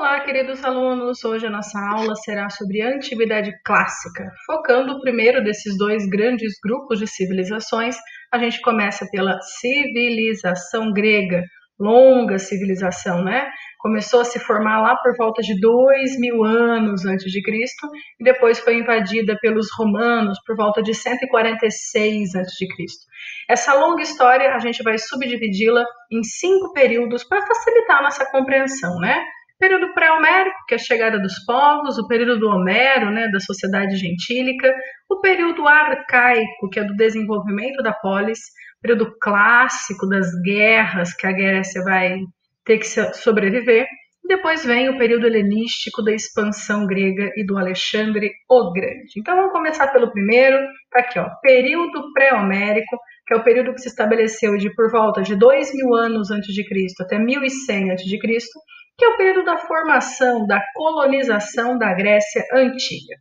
Olá, queridos alunos! Hoje a nossa aula será sobre Antiguidade Clássica. Focando o primeiro desses dois grandes grupos de civilizações, a gente começa pela civilização grega, longa civilização, né? Começou a se formar lá por volta de 2000 anos antes de Cristo e depois foi invadida pelos romanos por volta de 146 antes de Cristo. Essa longa história a gente vai subdividi-la em 5 períodos para facilitar a nossa compreensão, né? Período pré-homérico, que é a chegada dos povos, o período do Homero, né, da sociedade gentílica, o período arcaico, que é do desenvolvimento da polis, o período clássico das guerras, que a Grécia vai ter que sobreviver, e depois vem o período helenístico da expansão grega e do Alexandre o Grande. Então vamos começar pelo primeiro, tá aqui, ó, período pré-homérico, que é o período que se estabeleceu de por volta de 2000 anos antes de Cristo até 1100 antes de Cristo, que é o período da formação, da colonização da Grécia Antiga.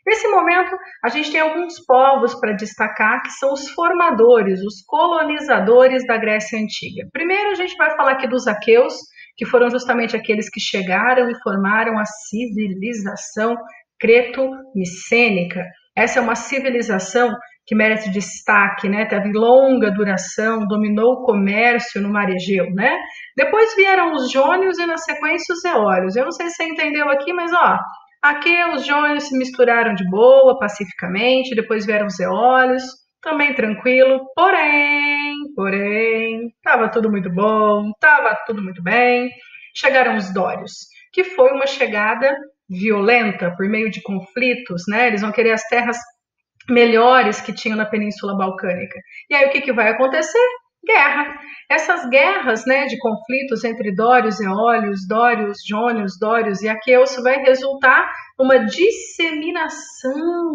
Nesse momento, a gente tem alguns povos para destacar, que são os formadores, os colonizadores da Grécia Antiga. Primeiro, a gente vai falar aqui dos aqueus, que foram justamente aqueles que chegaram e formaram a civilização creto-micênica. Essa é uma civilização que merece destaque, né? Teve longa duração, dominou o comércio no Mar Egeu, né? Depois vieram os jônios e na sequência os eólios. Eu não sei se você entendeu aqui, mas ó, aqui os jônios se misturaram de boa, pacificamente, depois vieram os eólios, também tranquilo, porém, estava tudo muito bom, estava tudo muito bem. Chegaram os dórios, que foi uma chegada violenta por meio de conflitos, né? Eles vão querer as terras melhores que tinham na Península Balcânica. E aí o que vai acontecer? Guerra. Essas guerras, né, de conflitos entre dórios, eólios, dórios, jônios, dórios e aqueus vai resultar numa disseminação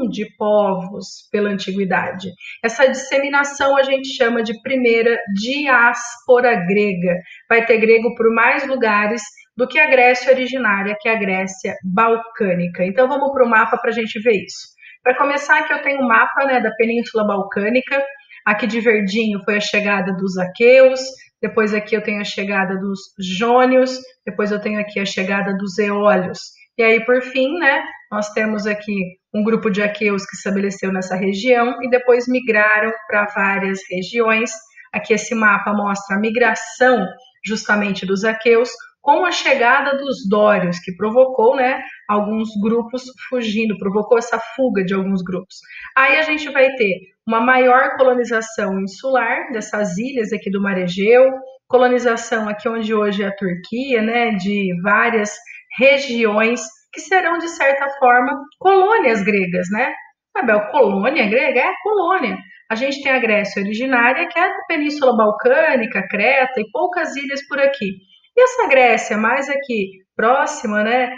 de povos pela antiguidade. Essa disseminação a gente chama de primeira diáspora grega. Vai ter grego por mais lugares do que a Grécia originária, que é a Grécia balcânica. Então vamos para o mapa para a gente ver isso. Para começar, aqui eu tenho um mapa, né, da Península Balcânica. Aqui de verdinho foi a chegada dos aqueus, depois aqui eu tenho a chegada dos jônios, depois eu tenho aqui a chegada dos eólios. E aí, por fim, né, nós temos aqui um grupo de aqueus que se estabeleceu nessa região e depois migraram para várias regiões. Aqui esse mapa mostra a migração justamente dos aqueus, com a chegada dos dórios, que provocou, né, alguns grupos fugindo, provocou essa fuga de alguns grupos. Aí a gente vai ter uma maior colonização insular dessas ilhas aqui do Mar Egeu, colonização aqui onde hoje é a Turquia, né, de várias regiões que serão, de certa forma, colônias gregas, né? Abel, colônia grega? É colônia. A gente tem a Grécia originária, que é a Península Balcânica, Creta e poucas ilhas por aqui. E essa Grécia mais aqui próxima, né,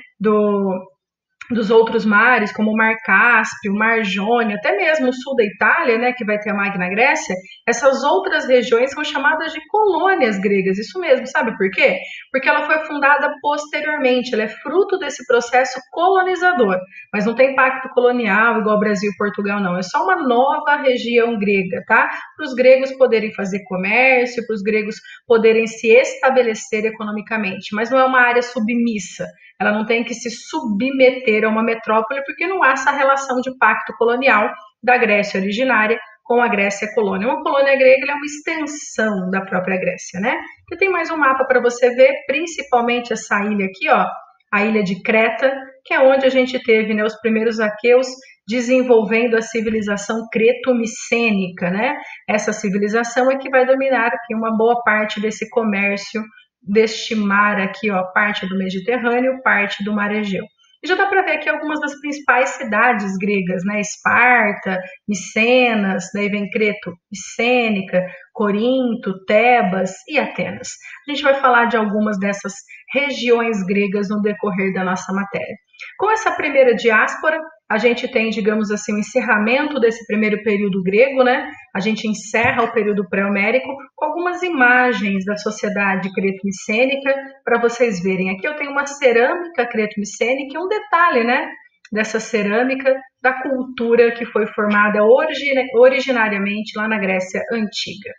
dos outros mares, como o Mar Cáspio, o Mar Jônio, até mesmo o sul da Itália, né, que vai ter a Magna Grécia, essas outras regiões são chamadas de colônias gregas, isso mesmo, sabe por quê? Porque ela foi fundada posteriormente, ela é fruto desse processo colonizador, mas não tem pacto colonial igual Brasil e Portugal, não, é só uma nova região grega, tá? Para os gregos poderem fazer comércio, para os gregos poderem se estabelecer economicamente, mas não é uma área submissa, ela não tem que se submeter a uma metrópole, porque não há essa relação de pacto colonial da Grécia originária com a Grécia colônia. Uma colônia grega é uma extensão da própria Grécia, né? E tem mais um mapa para você ver, principalmente essa ilha aqui, ó, a ilha de Creta, que é onde a gente teve, né, os primeiros aqueus desenvolvendo a civilização creto-micênica, né? Essa civilização é que vai dominar aqui uma boa parte desse comércio deste mar aqui, ó, parte do Mediterrâneo, parte do Mar Egeu. E já dá para ver aqui algumas das principais cidades gregas, né? Esparta, Micenas, daí vem Creto, Micênica, Corinto, Tebas e Atenas. A gente vai falar de algumas dessas regiões gregas no decorrer da nossa matéria. Com essa primeira diáspora, a gente tem, digamos assim, o encerramento desse primeiro período grego, né? A gente encerra o período pré-homérico com algumas imagens da sociedade creto-micênica para vocês verem. Aqui eu tenho uma cerâmica creto-micênica e um detalhe, né, dessa cerâmica da cultura que foi formada originariamente lá na Grécia Antiga.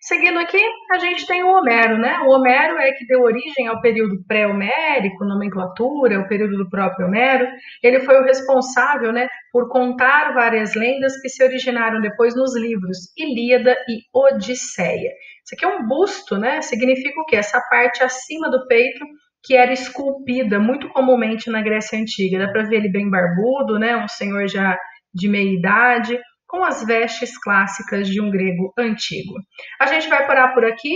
Seguindo aqui, a gente tem o Homero, né? O Homero é que deu origem ao período pré-homérico, nomenclatura, o período do próprio Homero. Ele foi o responsável, né, por contar várias lendas que se originaram depois nos livros Ilíada e Odisseia. Isso aqui é um busto, né? Significa o quê? Essa parte acima do peito que era esculpida muito comumente na Grécia Antiga. Dá para ver ele bem barbudo, né? Um senhor já de meia idade, com as vestes clássicas de um grego antigo. A gente vai parar por aqui.